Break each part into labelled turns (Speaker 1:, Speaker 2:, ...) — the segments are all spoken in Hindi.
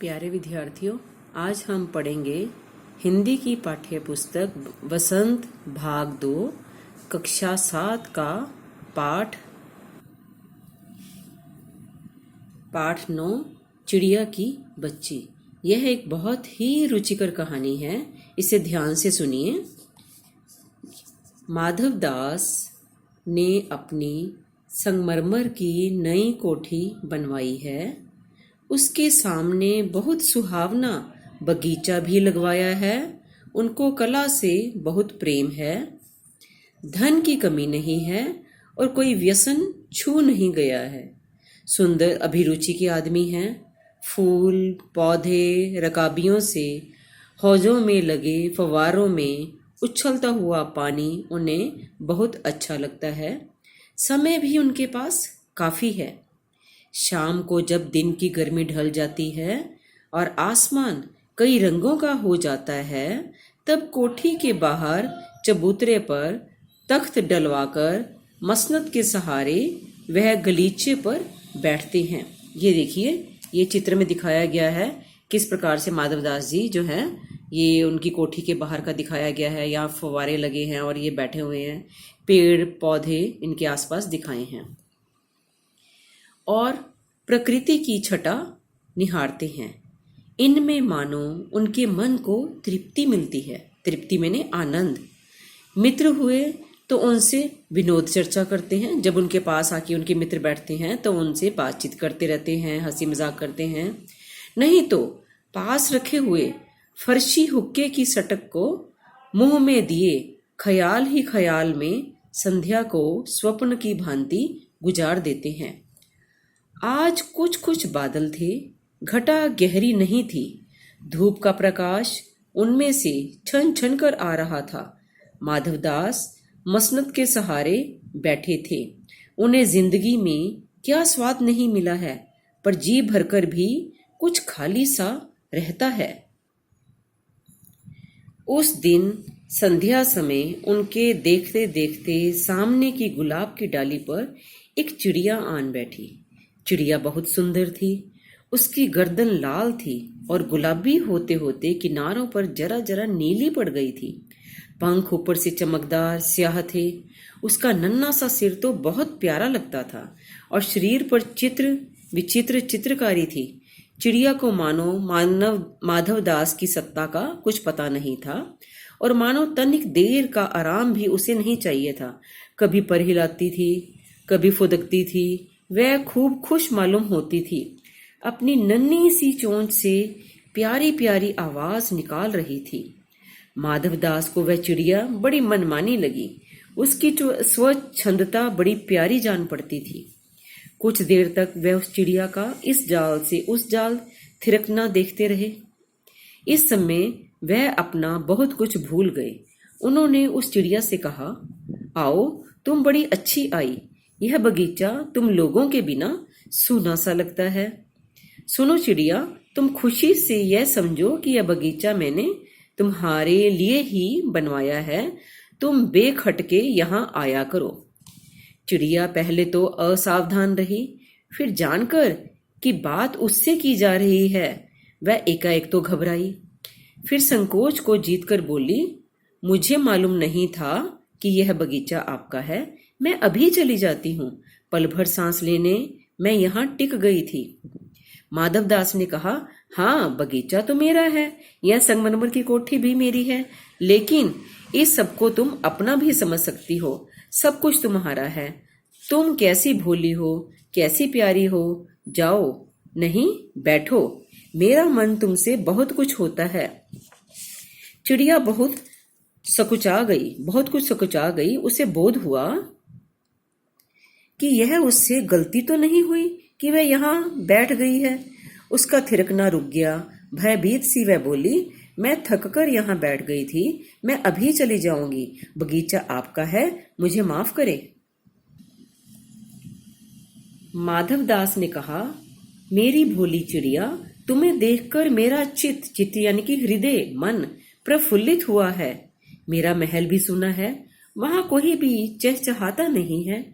Speaker 1: प्यारे विद्यार्थियों, आज हम पढ़ेंगे हिंदी की पाठ्य पुस्तक वसंत भाग 2 कक्षा 7 का पाठ 9 चिड़िया की बच्ची। यह एक बहुत ही रुचिकर कहानी है, इसे ध्यान से सुनिए। माधव दास ने अपनी संगमरमर की नई कोठी बनवाई है। उसके सामने बहुत सुहावना बगीचा भी लगवाया है। उनको कला से बहुत प्रेम है। धन की कमी नहीं है और कोई व्यसन छू नहीं गया है। सुंदर अभिरुचि के आदमी हैं। फूल पौधे रकाबियों से हौजों में लगे फव्वारों में उछलता हुआ पानी उन्हें बहुत अच्छा लगता है। समय भी उनके पास काफ़ी है। शाम को जब दिन की गर्मी ढल जाती है और आसमान कई रंगों का हो जाता है, तब कोठी के बाहर चबूतरे पर तख्त डलवाकर मसनद के सहारे वह गलीचे पर बैठते हैं। ये देखिए, ये चित्र में दिखाया गया है किस प्रकार से माधवदास जी जो है ये उनकी कोठी के बाहर का दिखाया गया है। यहाँ फव्वारे लगे हैं और ये बैठे हुए हैं। पेड़ पौधे इनके आसपास दिखाए हैं और प्रकृति की छटा निहारते हैं। इनमें मानो उनके मन को तृप्ति मिलती है। तृप्ति मैंने आनंद। मित्र हुए तो उनसे विनोद चर्चा करते हैं। जब उनके पास आके उनके मित्र बैठते हैं तो उनसे बातचीत करते रहते हैं, हंसी मजाक करते हैं। नहीं तो पास रखे हुए फर्शी हुक्के की सटक को मुंह में दिए ख्याल ही ख्याल में संध्या को स्वप्न की भांति गुजार देते हैं। आज कुछ कुछ बादल थे। घटा गहरी नहीं थी। धूप का प्रकाश उनमें से छन छन कर आ रहा था। माधवदास मसनद के सहारे बैठे थे। उन्हें जिंदगी में क्या स्वाद नहीं मिला है, पर जी भरकर भी कुछ खाली सा रहता है। उस दिन संध्या समय उनके देखते देखते सामने की गुलाब की डाली पर एक चिड़िया आन बैठी। चिड़िया बहुत सुंदर थी। उसकी गर्दन लाल थी और गुलाबी होते होते किनारों पर जरा जरा नीली पड़ गई थी। पंख ऊपर से चमकदार स्याह थे। उसका नन्हा सा सिर तो बहुत प्यारा लगता था और शरीर पर विचित्र चित्रकारी थी। चिड़िया को मानो माधवदास की सत्ता का कुछ पता नहीं था और मानो तनिक देर का आराम भी उसे नहीं चाहिए था। कभी पर हिलाती थी, कभी फुदकती थी। वह खूब खुश मालूम होती थी। अपनी नन्ही सी चोंच से प्यारी प्यारी आवाज निकाल रही थी। माधवदास को वह चिड़िया बड़ी मनमानी लगी। उसकी स्वच्छंदता बड़ी प्यारी जान पड़ती थी। कुछ देर तक वह उस चिड़िया का इस जाल से उस जाल थिरकना देखते रहे। इस समय वह अपना बहुत कुछ भूल गए। उन्होंने उस चिड़िया से कहा, आओ, तुम बड़ी अच्छी आई। यह बगीचा तुम लोगों के बिना सूना सा लगता है। सुनो चिड़िया, तुम खुशी से यह समझो कि यह बगीचा मैंने तुम्हारे लिए ही बनवाया है। तुम बेखटके यहाँ आया करो। चिड़िया पहले तो असावधान रही, फिर जानकर कि बात उससे की जा रही है वह एकाएक तो घबराई। फिर संकोच को जीतकर बोली, मुझे मालूम नहीं था कि यह बगीचा आपका है। मैं अभी चली जाती हूँ। पल भर सांस लेने मैं यहाँ टिक गई थी। माधवदास ने कहा, हाँ, बगीचा तो मेरा है, यह संगमरमर की कोठी भी मेरी है, लेकिन इस सबको तुम अपना भी समझ सकती हो। सब कुछ तुम्हारा है। तुम कैसी भोली हो, कैसी प्यारी हो। जाओ, नहीं बैठो, मेरा मन तुमसे बहुत कुछ होता है। चिड़िया बहुत कुछ सकुचा गई। उसे बोध हुआ कि यह उससे गलती तो नहीं हुई कि वह यहाँ बैठ गई है। उसका थिरकना रुक गया। भयभीत सी वह बोली, मैं थककर यहाँ बैठ गई थी। मैं अभी चली जाऊंगी। बगीचा आपका है, मुझे माफ करे। माधवदास ने कहा, मेरी भोली चिड़िया, तुम्हें देखकर मेरा चित्त यानी कि हृदय मन प्रफुल्लित हुआ है। मेरा महल भी सुना है, वहां कोई भी चहचहाता नहीं है।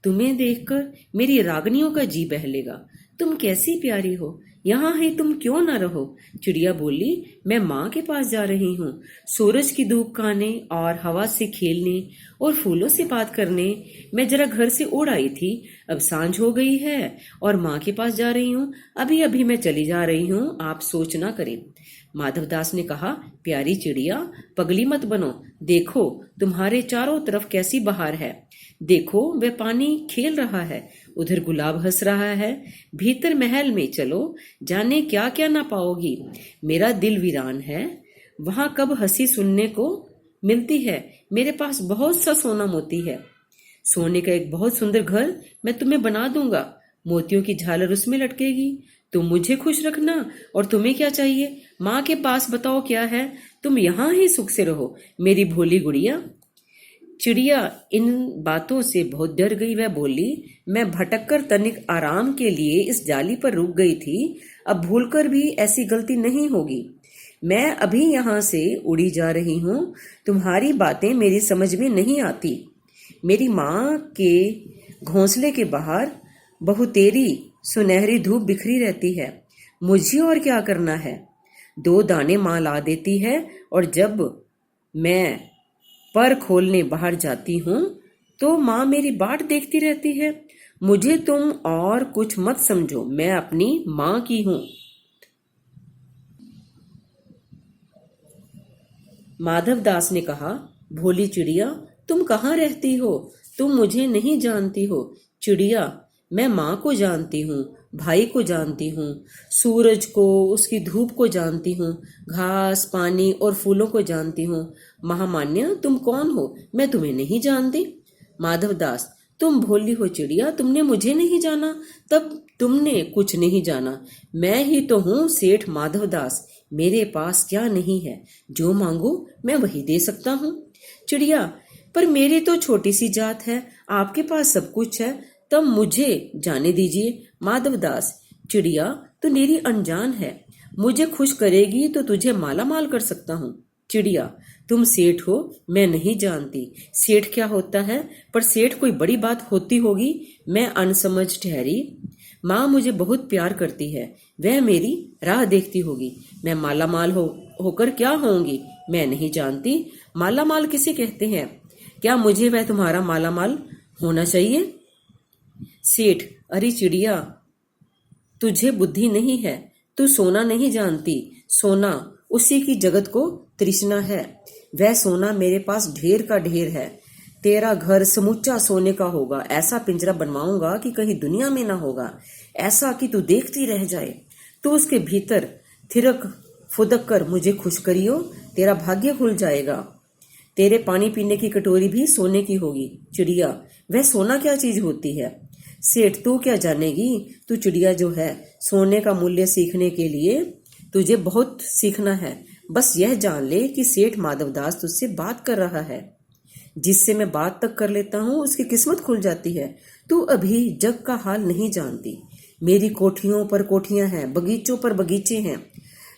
Speaker 1: तुम्हें देखकर मेरी रागनियों का जी बहलेगा। तुम कैसी प्यारी हो, यहाँ ही तुम क्यों ना रहो? चिड़िया बोली, मैं माँ के पास जा रही हूँ। सूरज की धूप खाने और हवा से खेलने और फूलों से बात करने मैं जरा घर से उड़ आई थी। अब सांझ हो गई है और माँ के पास जा रही हूँ। अभी अभी मैं चली जा रही हूँ, आप सोच ना करें। माधवदास ने कहा, प्यारी चिड़िया, पगली मत बनो। देखो तुम्हारे चारों तरफ कैसी बहार है। देखो वह पानी खेल रहा है, उधर गुलाब हंस रहा है। भीतर महल में चलो, जाने क्या क्या ना पाओगी। मेरा दिल वीरान है, वहां कब हंसी सुनने को मिलती है। मेरे पास बहुत सा सोना मोती है। सोने का एक बहुत सुंदर घर मैं तुम्हें बना दूंगा। मोतियों की झालर उसमें लटकेगी। तुम मुझे खुश रखना, और तुम्हें क्या चाहिए? माँ के पास बताओ क्या है। तुम यहाँ ही सुख से रहो, मेरी भोली गुड़िया। चिड़िया इन बातों से बहुत डर गई। वह बोली, मैं भटककर तनिक आराम के लिए इस डाली पर रुक गई थी। अब भूलकर भी ऐसी गलती नहीं होगी। मैं अभी यहाँ से उड़ी जा रही हूँ। तुम्हारी बातें मेरी समझ में नहीं आती। मेरी माँ के घोंसले के बाहर बहुतेरी सुनहरी धूप बिखरी रहती है। मुझे और क्या करना है? 2 दाने माँ ला देती है, और जब मैं पर खोलने बाहर जाती हूँ तो माँ मेरी बाट देखती रहती है। मुझे तुम और कुछ मत समझो, मैं अपनी माँ की हूँ। माधवदास ने कहा, भोली चिड़िया, तुम कहाँ रहती हो? तुम मुझे नहीं जानती हो। चिड़िया, मैं माँ को जानती हूँ, भाई को जानती हूँ, सूरज को, उसकी धूप को जानती हूँ, घास, पानी और फूलों को जानती हूँ। महामान्य, तुम कौन हो? मैं तुम्हें नहीं जानती। माधवदास, तुम भोली हो चिड़िया, तुमने मुझे नहीं जाना, तब तुमने कुछ नहीं जाना। मैं ही तो हूँ सेठ माधवदास। मेरे पास क्या नहीं है, जो मांगो मैं वही दे सकता हूँ। चिड़िया, पर मेरी तो छोटी सी जात है, आपके पास सब कुछ है, तब मुझे जाने दीजिए। माधवदास, चिड़िया, तू मेरी अनजान है, मुझे खुश करेगी तो तुझे माला माल कर सकता हूँ। चिड़िया, तुम सेठ हो, मैं नहीं जानती सेठ क्या होता है, पर सेठ कोई बड़ी बात होती होगी, मैं अनसमझ ठहरी। माँ मुझे बहुत प्यार करती है, वह मेरी राह देखती होगी। मैं माला माल होकर क्या होंगी, मैं नहीं जानती। माला माल किसे कहते हैं? क्या मुझे वह तुम्हारा माला माल होना चाहिए? सेठ, अरे चिड़िया, तुझे बुद्धि नहीं है, तू सोना नहीं जानती। सोना उसी की जगत को तृष्णा है। वह सोना मेरे पास ढेर का ढेर है। तेरा घर समूचा सोने का होगा। ऐसा पिंजरा बनवाऊंगा कि कहीं दुनिया में ना होगा, ऐसा कि तू देखती रह जाए। तू उसके भीतर थिरक फुदक कर मुझे खुश करियो, तेरा भाग्य खुल जाएगा। तेरे पानी पीने की कटोरी भी सोने की होगी। चिड़िया, वह सोना क्या चीज होती है? सेठ, तू क्या जानेगी? तू चिड़िया जो है, सोने का मूल्य सीखने के लिए तुझे बहुत सीखना है। बस यह जान ले कि सेठ माधवदास तुझसे बात कर रहा है। जिससे मैं बात तक कर लेता हूँ उसकी किस्मत खुल जाती है। तू अभी जग का हाल नहीं जानती। मेरी कोठियों पर कोठियां हैं, बगीचों पर बगीचे हैं।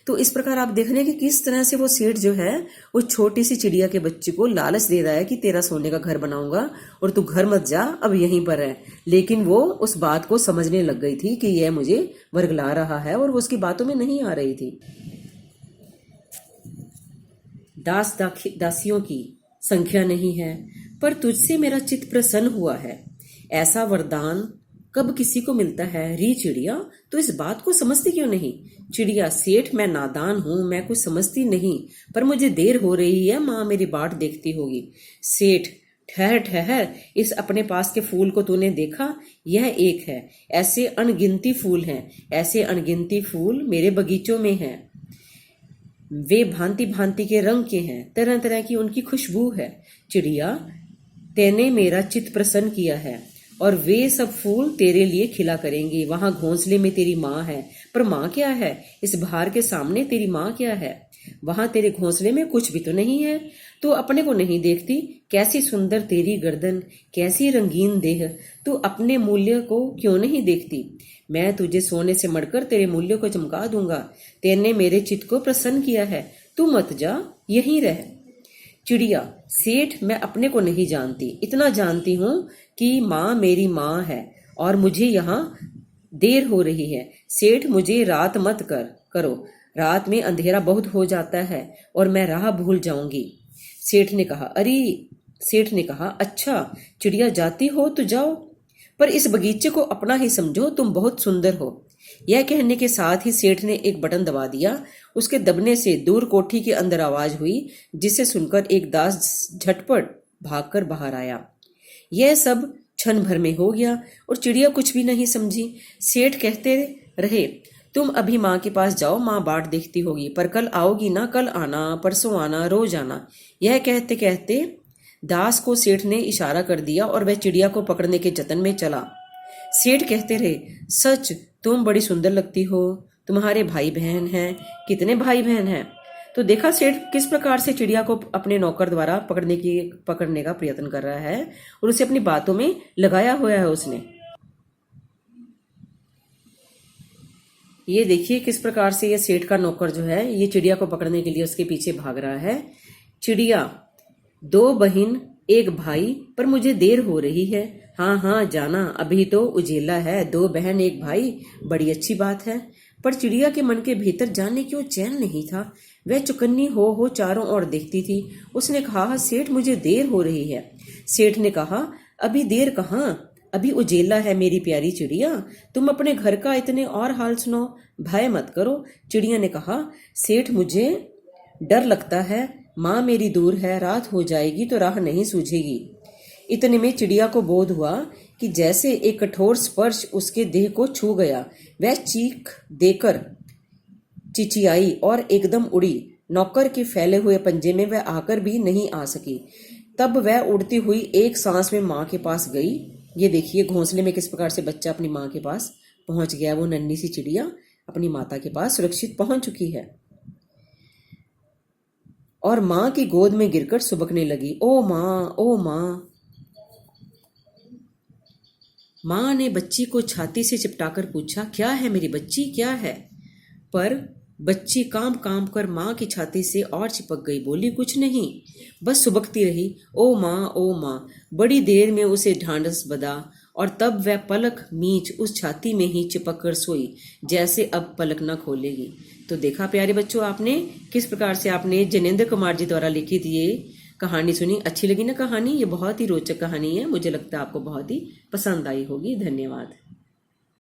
Speaker 1: तो इस प्रकार आप देख रहे हैं कि किस तरह से वो सेठ जो है वो छोटी सी चिड़िया के बच्चे को लालच दे रहा है कि तेरा सोने का घर बनाऊंगा और तू घर मत जा, अब यहीं पर है। लेकिन वो उस बात को समझने लग गई थी कि यह मुझे वर्गला रहा है, और वो उसकी बातों में नहीं आ रही थी। दासियों की संख्या नहीं है, पर तुझसे मेरा चित्त प्रसन्न हुआ है। ऐसा वरदान कब किसी को मिलता है? री चिड़िया, तो इस बात को समझती क्यों नहीं? चिड़िया, सेठ, मैं नादान हूँ, मैं कुछ समझती नहीं, पर मुझे देर हो रही है, माँ मेरी बाट देखती होगी। सेठ, ठहर ठहर, इस अपने पास के फूल को तूने देखा? यह एक है। ऐसे अनगिनती फूल हैं, ऐसे अनगिनती फूल मेरे बगीचों में हैं। वे भांति भांति के रंग के हैं, तरह तरह की उनकी खुशबू है। चिड़िया, तेने मेरा चित्त प्रसन्न किया है, और वे सब फूल तेरे लिए खिला करेंगे। वहां घोंसले में तेरी माँ है, पर माँ क्या है? इस बहार के सामने तेरी माँ क्या है? वहां तेरे घोंसले में कुछ भी तो नहीं है। तू अपने को नहीं देखती? कैसी सुंदर तेरी गर्दन, कैसी रंगीन देह। तू अपने मूल्य को क्यों नहीं देखती? मैं तुझे सोने से मढ़कर तेरे मूल्य को चमका दूंगा। तेने मेरे चित्त को प्रसन्न किया है, तू मत जा, यहीं रह। चिड़िया, सेठ, मैं अपने को नहीं जानती, इतना जानती हूँ कि माँ मेरी माँ है और मुझे यहाँ देर हो रही है। सेठ, मुझे रात मत करो। रात में अंधेरा बहुत हो जाता है और मैं राह भूल जाऊंगी। सेठ ने कहा, अरे, सेठ ने कहा, अच्छा, चिड़िया जाती हो तो जाओ, पर इस बगीचे को अपना ही समझो, तुम बहुत सुंदर हो। यह कहने के साथ ही सेठ ने एक बटन दबा दिया। उसके दबने से दूर कोठी के अंदर आवाज हुई, जिसे सुनकर एक दास झटपट भागकर बाहर आया। यह सब क्षण भर में हो गया और चिड़िया कुछ भी नहीं समझी। सेठ कहते रहे, तुम अभी माँ के पास जाओ, माँ बाट देखती होगी, पर कल आओगी ना, कल आना, परसों आना, रोज आना। यह कहते कहते दास को सेठ ने इशारा कर दिया और वह चिड़िया को पकड़ने के जतन में चला। सेठ कहते रहे, सच तुम बड़ी सुंदर लगती हो। तुम्हारे भाई बहन हैं? कितने भाई बहन हैं? तो देखा सेठ किस प्रकार से चिड़िया को अपने नौकर द्वारा पकड़ने का प्रयत्न कर रहा है और उसे अपनी बातों में लगाया हुआ है उसने। ये देखिए किस प्रकार से ये सेठ का नौकर जो है ये चिड़िया को पकड़ने के लिए उसके पीछे भाग रहा है। चिड़िया, दो बहन एक भाई, पर मुझे देर हो रही है। हाँ हाँ जाना, अभी तो उजेला है। दो बहन एक भाई, बड़ी अच्छी बात है। पर चिड़िया के मन के भीतर जाने क्यों चैन नहीं था। वह चौकन्नी हो चारों ओर देखती थी। उसने कहा, सेठ, मुझे देर हो रही है। सेठ ने कहा, अभी देर कहाँ, अभी उजेला है मेरी प्यारी चिड़िया। तुम अपने घर का इतने और हाल सुनाओ, भय मत करो। चिड़िया ने कहा, सेठ, मुझे डर लगता है। माँ मेरी दूर है, रात हो जाएगी तो राह नहीं सूझेगी। इतने में चिड़िया को बोध हुआ कि जैसे एक कठोर स्पर्श उसके देह को छू गया। वह चीख देकर चिचियाई और एकदम उड़ी। नौकर के फैले हुए पंजे में वह आकर भी नहीं आ सकी। तब वह उड़ती हुई एक सांस में माँ के पास गई। ये देखिए घोंसले में किस प्रकार से बच्चा अपनी माँ के पास पहुंच गया। वो नन्ही सी चिड़िया अपनी माता के पास सुरक्षित पहुंच चुकी है और माँ की गोद में गिरकर सुबकने लगी। ओ माँ, ओ माँ। माँ ने बच्ची को छाती से चिपटाकर पूछा, क्या है मेरी बच्ची, क्या है? पर बच्ची कांप कांप कर माँ की छाती से और चिपक गई। बोली, कुछ नहीं, बस सुबकती रही। ओ माँ, ओ माँ। बड़ी देर में उसे ढांढस बंधा और तब वह पलक मींच उस छाती में ही चिपक कर सोई, जैसे अब पलक न खोलेगी। तो देखा प्यारे बच्चों, आपने किस प्रकार से आपने जनेंद्र कुमार जी द्वारा लिखित ये कहानी सुनी। अच्छी लगी ना कहानी? ये बहुत ही रोचक कहानी है। मुझे लगता है आपको बहुत ही पसंद आई होगी। धन्यवाद।